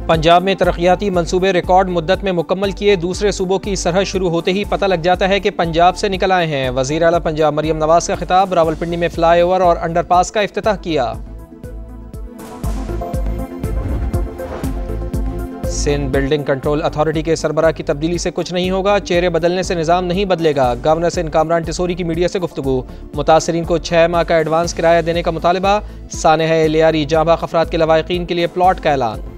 पंजाब में तरक्याती मंसूबे रिकॉर्ड मुद्दत में मुकम्मल किए, दूसरे सूबों की सरहद शुरू होते ही पता लग जाता है कि पंजाब से निकल आए हैं। वज़ीर आला पंजाब मरियम नवाज का खिताब, रावलपिंडी में फ्लाईओवर और अंडरपास का इफ्तिताह किया। सिंध बिल्डिंग कंट्रोल अथॉरिटी के सरबराह की तब्दीली से कुछ नहीं होगा, चेहरे बदलने से निज़ाम नहीं बदलेगा। गवर्नर सिंध कामरान टिसोरी की मीडिया से गुफ्तगू, मुतासरीन को 6 माह का एडवांस किराया देने का मुतालबा। सानेह लियारी जांबाक अफराद के लवाहिकीन के लिए प्लॉट का ऐलान।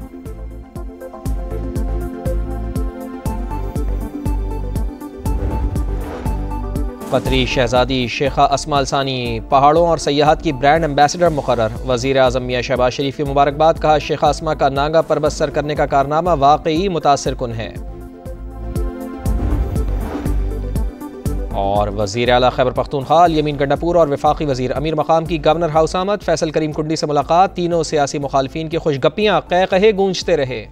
कतरी शहजादी शेखा अस्मा अल सानी पहाड़ों और सयाहत की ब्रांड एम्बेसडर मुकर्रर। वज़ीर आज़म मियां शहबाज शरीफ की मुबारकबाद, कहा शेखा अस्मा का नांगा पर्वत सर करने का कारनामा वाकई मुतासिर कुन है। और वज़ीर आला खैबर पख्तूनख्वा यमीन गंडापुर और वफाकी वज़ीर अमीर मकाम की गवर्नर हाउस आमद, फैसल करीम कुंडी से मुलाकात, तीनों सियासी मुखालिफिन की खुशगप्पियाँ कै कहे गूंजते रहे।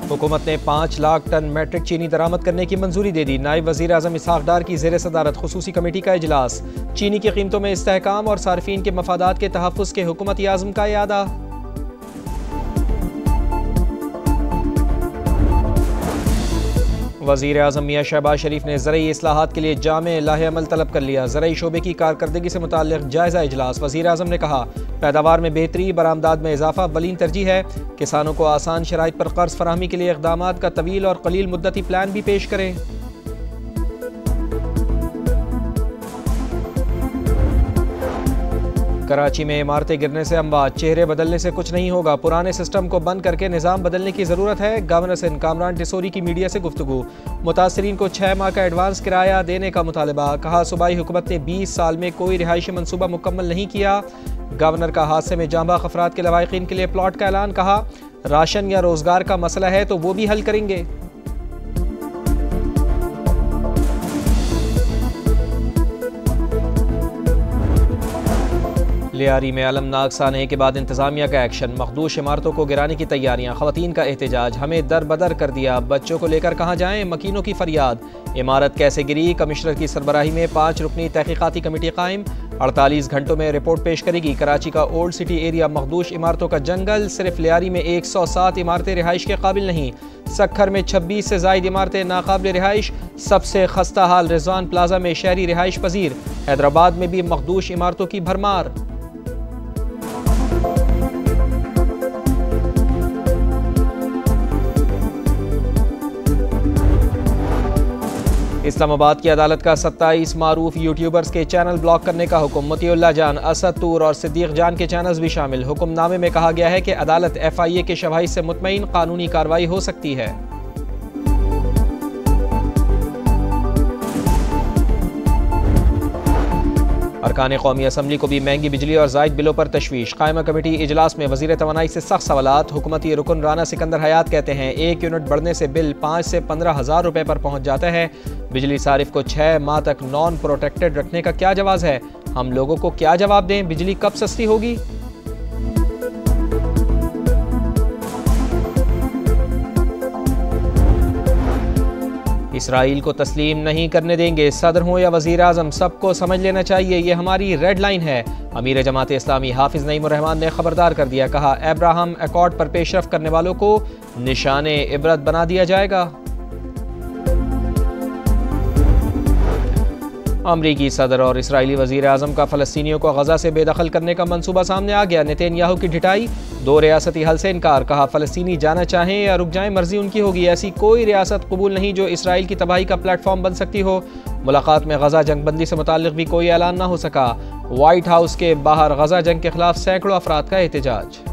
हुकूमत ने 5 लाख टन मैट्रिक चीनी दरामद करने की मंजूरी दे दी। नायब वज़ीर आज़म इसहाक डार की ज़ेर सदारत खुसूसी कमेटी का इजलास। चीनी की कीमतों में इस्तेहकाम और सार्फिन के मफादात के तहफ़्फ़ुज़ के हुकूमती आज़म का यादा। वज़ीर आज़म मियां शहबाज शरीफ ने ज़रई इस्लाहात के लिए जामे लाहे अमल तलब कर लिया। ज़रई शोबे की कारकर्दगी से मुताल्लिक़ जायज़ा इजलास। वज़ीर आज़म ने कहा पैदावार में बेहतरी, बरामदात में इजाफा वलीन तरजीह है। किसानों को आसान शराइत पर कर्ज फराहमी के लिए इक़दामात का तवील और कलील मुद्दती प्लान भी पेश करें। कराची में इमारतें गिरने से अमवात, चेहरे बदलने से कुछ नहीं होगा, पुराने सिस्टम को बंद करके निज़ाम बदलने की ज़रूरत है। गवर्नर सिंध कामरान टिसोरी की मीडिया से गुफ्तगू, मुतासरीन को 6 माह का एडवांस किराया देने का मुतालबा। कहा सूबाई हुकूमत ने 20 साल में कोई रिहायशी मनसूबा मुकम्मल नहीं किया। गवर्नर का हादसे में जांबाक अफराद के लवाहिकीन के लिए प्लॉट का ऐलान। कहा राशन या रोज़गार का मसला है तो वो भी हल करेंगे। लियारी में अलमनाक सानहे के बाद इंतजामिया का एक्शन, मखदूश इमारतों को गिराने की तैयारियां, खवातीन का एहतजाज, हमें दर बदर कर दिया, बच्चों को लेकर कहाँ जाएं, मकीनों की फरियाद। इमारत कैसे गिरी, कमिश्नर की सरबराही में 5 रुकनी तहकीकाती कमेटी कायम, 48 घंटों में रिपोर्ट पेश करेगी। कराची का ओल्ड सिटी एरिया मखदूश इमारतों का जंगल, सिर्फ लियारी में 107 इमारतें रिहाइश के काबिल नहीं, सक्खर में 26 से ज़ायद इमारतें नाकाबिल रिहाइश। सबसे खस्ता हाल रिजवान प्लाजा में शहरी रिहाइश पजीर। हैदराबाद में भी मखदूश इमारतों की भरमार। इस्लामाबाद की अदालत का 27 मारूफ यूट्यूबर्स के चैनल ब्लॉक करने का हुक्म। मोतीउल्लाह जान, असद तूर और सिद्दीक जान के चैनल्स भी शामिल। हुक्मनामे में कहा गया है कि अदालत FIA के शवाहिद से मुतमईन कानूनी कार्रवाई हो सकती है। अरकान कौमी असम्बली को भी महंगी बिजली और जायद बिलों पर तशवीश। कायमा कमेटी इजलास में वज़ीर तवानाई से सख्त सवालात। हुकूमती रुकन राना सिकंदर हयात कहते हैं 1 यूनिट बढ़ने से बिल 5 से 15 हज़ार रुपये पर पहुँच जाता है। बिजली सारिफ को 6 माह तक नॉन प्रोटेक्टेड रखने का क्या जवाज़ है? हम लोगों को क्या जवाब दें? बिजली कब सस्ती होगी? इसराइल को तस्लीम नहीं करने देंगे। सदर हो या वज़ीर आज़म, सबको समझ लेना चाहिए ये हमारी रेड लाइन है। अमीर जमात इस्लामी हाफिज़ नईम रहमान ने खबरदार कर दिया। कहा अब्राहम अकॉर्ड पर पेशरफ करने वालों को निशाने इबरत बना दिया जाएगा। अमरीकी सदर और इसराइली वज़ीर आज़म का फ़लस्तीनियों को गज़ा से बेदखल करने का मंसूबा सामने आ गया। नेतन्याहू की ढिठाई, 2 रियासती हल से इनकार। कहा फ़लस्तीनी जाना चाहें या रुक जाएं मर्जी उनकी होगी, ऐसी कोई रियासत कबूल नहीं जो इसराइल की तबाही का प्लेटफॉर्म बन सकती हो। मुलाकात में गज़ा जंगबंदी से मुताल्लिक़ भी कोई ऐलान ना हो सका। वाइट हाउस के बाहर गज़ा जंग के खिलाफ सैकड़ों अफराद का एहतजाज।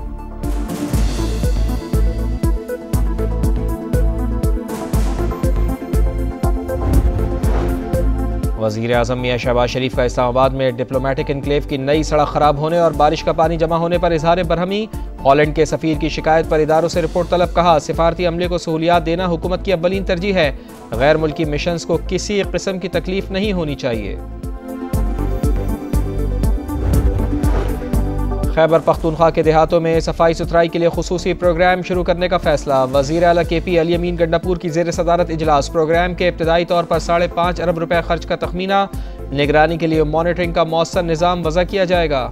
वज़ीर आज़म मियां शहबाज शरीफ का इस्लामाबाद में डिप्लोमेटिक इनक्लेव की नई सड़क ख़राब होने और बारिश का पानी जमा होने पर इजहार बरहमी। हॉलैंड के सफ़ीर की शिकायत पर इदारों से रिपोर्ट तलब। कहा सिफारती अमले को सहूलियात देना हुकूमत की अव्वलीन तरजीह है। गैर मुल्की मिशंस को किसी किस्म की तकलीफ नहीं होनी चाहिए। खैबर पख्तूनख्वा के देहातों में सफाई सुथराई के लिए खुसूसी प्रोग्राम शुरू करने का फैसला। वज़ीर आला KP अल यमीन गंडापुर की ज़ेर सदारत इजलास। प्रोग्राम के इब्तदाई तौर पर 5.5 अरब रुपए खर्च का तखमीना। निगरानी के लिए मॉनिटरिंग का मौसर निज़ाम वज़ा किया जाएगा।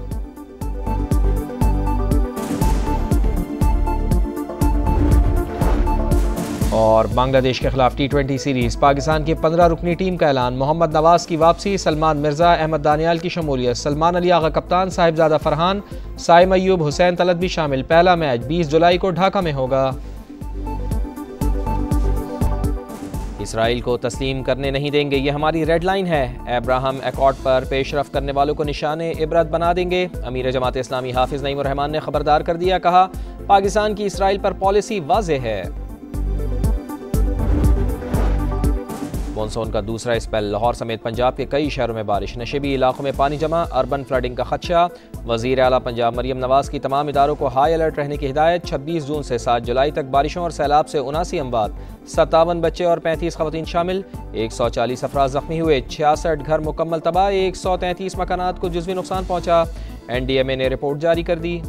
और बांग्लादेश के खिलाफ T20 सीरीज पाकिस्तान की 15 रुकनी टीम का ऐलान। मोहम्मद नवाज की वापसी, सलमान मिर्जा, अहमद दानियाल की शमूलियत, सलमान अली आगा कप्तान, साहिबजादा फरहान, साइम अयूब, हुसैन तलत भी शामिल। पहला मैच 20 जुलाई को ढाका में होगा। इसराइल को तस्लीम करने नहीं देंगे, ये हमारी रेड लाइन है। अब्राहम एकॉर्ड पर पेशरफ करने वालों को निशाने इबरत बना देंगे। अमीर जमात इस्लामी हाफिज नईम रहमान ने खबरदार कर दिया, कहा पाकिस्तान की इसराइल पर पॉलिसी वाज़ेह है। मॉनसून का दूसरा स्पेल, लाहौर समेत पंजाब के कई शहरों में बारिश, नशेबी इलाकों में पानी जमा, अर्बन फ्लडिंग का खदशा। वज़ीर आला पंजाब मरियम नवाज की तमाम इदारों को हाई अलर्ट रहने की हिदायत। 26 जून से 7 जुलाई तक बारिशों और सैलाब से 79 अमवात, 57 बच्चे और 35 खवातीन शामिल। 140 अफराद जख्मी हुए, 66 घर मुकम्मल तबाह, 133 मकानात को जुज़वी नुकसान पहुँचा। NDMA ने रिपोर्ट जारी कर दी।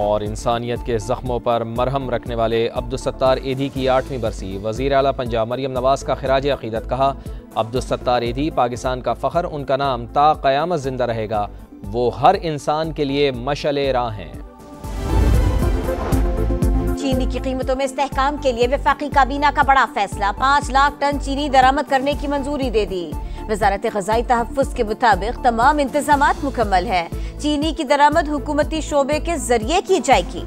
और इंसानियत के ज़ख्मों पर मरहम रखने वाले अब्दुलसत्तार एधी की 8वीं बरसी। वज़ीर आला पंजाब मरियम नवाज का खिराज अक़ीदत, कहा अब्दुलसत्तार एधी पाकिस्तान का फ़ख्र, उनका नाम ता क़यामत ज़िंदा रहेगा। वो हर इंसान के लिए मशअले राह हैं। चीनी की कीमतों में इस्तेहकाम के लिए वफाकी काबीना का बड़ा फैसला, 5 लाख टन चीनी दरामद करने की मंजूरी दे दी। वज़ारत ग़ज़ाई तहफ़्फ़ुज़ के मुताबिक तमाम इंतज़ामात मुकम्मल है। चीनी की दरामद हुकूमती शोबे के जरिए की जाएगी।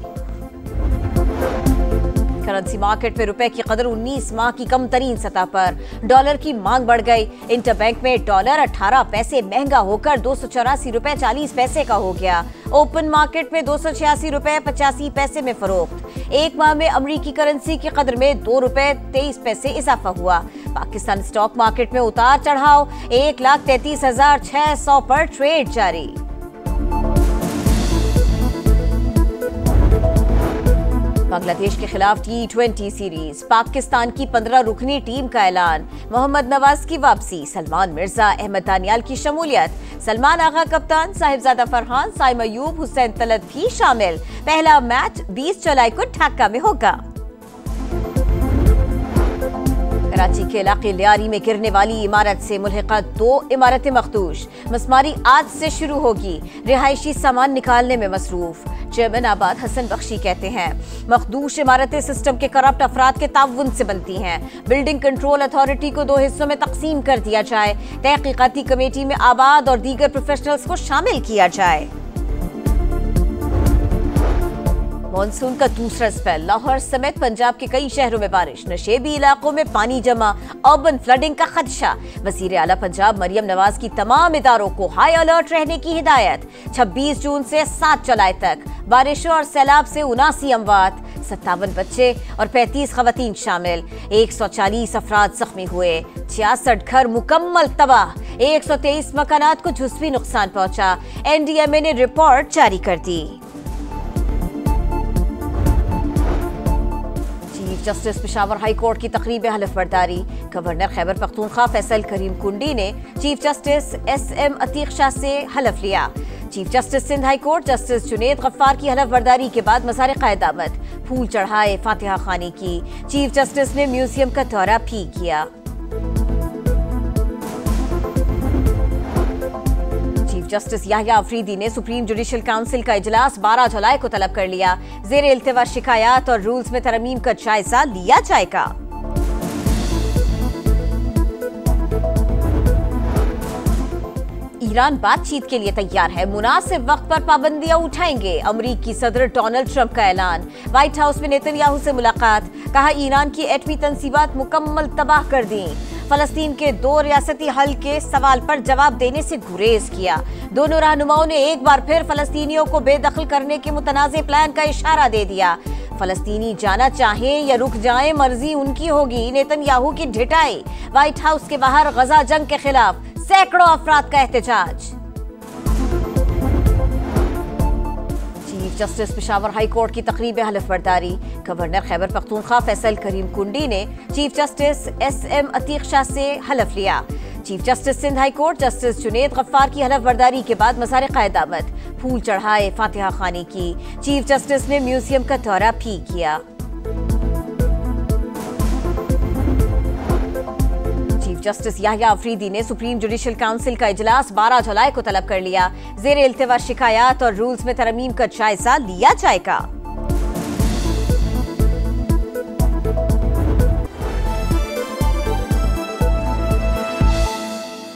करेंसी मार्केट में रुपए की कदर 19 माह की कम तरीन सतह पर। डॉलर की मांग बढ़ गई। इंटरबैंक में डॉलर 18 पैसे महंगा होकर 284 रुपए 40 पैसे का हो गया। ओपन मार्केट में 286 रुपए 85 पैसे में फरोख्त। एक माह में अमरीकी करेंसी की कदर में 2 रुपए 23 पैसे इजाफा हुआ। पाकिस्तान स्टॉक मार्केट में उतार चढ़ाव, 1,33,600 पर ट्रेड जारी। बांग्लादेश के खिलाफ T20 सीरीज, पाकिस्तान की 15 रुकनी टीम का ऐलान। मोहम्मद नवाज की वापसी, सलमान मिर्जा, अहमद दानियाल की शमूलियत, सलमान आगा कप्तान, साहिबजादा फरहान, साइम अयूब, हुसैन तलत भी शामिल। पहला मैच 20 जुलाई को ढाका में होगा। कराची के इलाके लियारी में गिरने वाली इमारत से मुल्हिका 2 इमारतें मखदूश। मसमारी आज से शुरू होगी। रिहायशी सामान निकालने में मसरूफ। चेयरमैन आबाद हसन बख्शी कहते हैं मखदूश इमारतें सिस्टम के करप्ट अफराद के ताउन से बनती हैं। बिल्डिंग कंट्रोल अथॉरिटी को 2 हिस्सों में तकसीम कर दिया जाए। तहकीकाती कमेटी में आबाद और दीगर प्रोफेशनल्स को शामिल किया जाए। मॉनसून का दूसरा स्पेल, लाहौर समेत पंजाब के कई शहरों में बारिश, नशेबी इलाकों में पानी जमा, अर्बन फ्लडिंग का खदशा। वज़ीर आला पंजाब मरियम नवाज की तमाम इदारों को हाई अलर्ट रहने की हिदायत। 26 जून से 7 जुलाई तक बारिशों और सैलाब से 79 अमवात, 57 बच्चे और 35 खवातीन शामिल। 140 अफराद जख्मी हुए, 66 घर मुकम्मल तबाह, 123 मकानात को जुज़वी नुकसान पहुंचा। NDMA ने रिपोर्ट जारी कर दी। जस्टिस पेशावर हाई कोर्ट की तकरीब हलफ बर्दारी। गवर्नर खैबर पख्तूनख्वा फैसल करीम कुंडी ने chief justice SM Atiq Shah से हलफ लिया। Chief justice Sindh high court justice Junaid Ghaffar की हलफ बर्दारी के बाद मज़ार क़यामत, फूल चढ़ाए, फातिहा खानी की। चीफ जस्टिस ने म्यूजियम का दौरा भी किया। जस्टिस याहिया अफरीदी ने सुप्रीम जुडिशल काउंसिल का इजलास 12 जुलाई को तलब कर लिया। ज़ेर इल्तिवा शिकायत और रूल्स में तरमीम का जायजा लिया जाएगा। ईरान बातचीत के लिए तैयार है, मुनासिब वक्त पर पाबंदियां उठाएंगे। अमरीकी सदर डोनाल्ड ट्रंप का ऐलान। व्हाइट हाउस में नेतन्याहू से मुलाकात, कहा ईरान की एटमी तंसीबात मुकम्मल तबाह कर दी। फलस्तीन के 2 रियासती हल के सवाल पर जवाब देने से गुरेज किया। दोनों रहनुमाओं ने एक बार फिर फलस्तीनियों को बेदखल करने के मुतनाज़े प्लान का इशारा दे दिया। फलस्तीनी जाना चाहें या रुक जाएं, मर्जी उनकी होगी, नेतन्याहू की ढिठाई। व्हाइट हाउस के बाहर गजा जंग के खिलाफ सैकड़ों अफराद का एहतजाज। Chief justice Peshawar high court की तकरीब हलफ बर्दारी। गवर्नर खैबर पख्तूनख्वा फैसल करीम कुंडी ने chief justice SM Atiq Shah से हलफ लिया। Chief justice Sindh high court justice Junaid Ghaffar की हलफ बर्दारी के बाद मज़ार क़यामत, फूल चढ़ाए, फातिहा खानी की। चीफ जस्टिस ने म्यूजियम का दौरा भी किया। जस्टिस याह्या अफरीदी ने सुप्रीम जुडिशल काउंसिल का इजलास 12 जुलाई को तलब कर लिया। जेर इल्तिवा शिकायत और रूल्स में तरमीम का जायजा लिया जाएगा।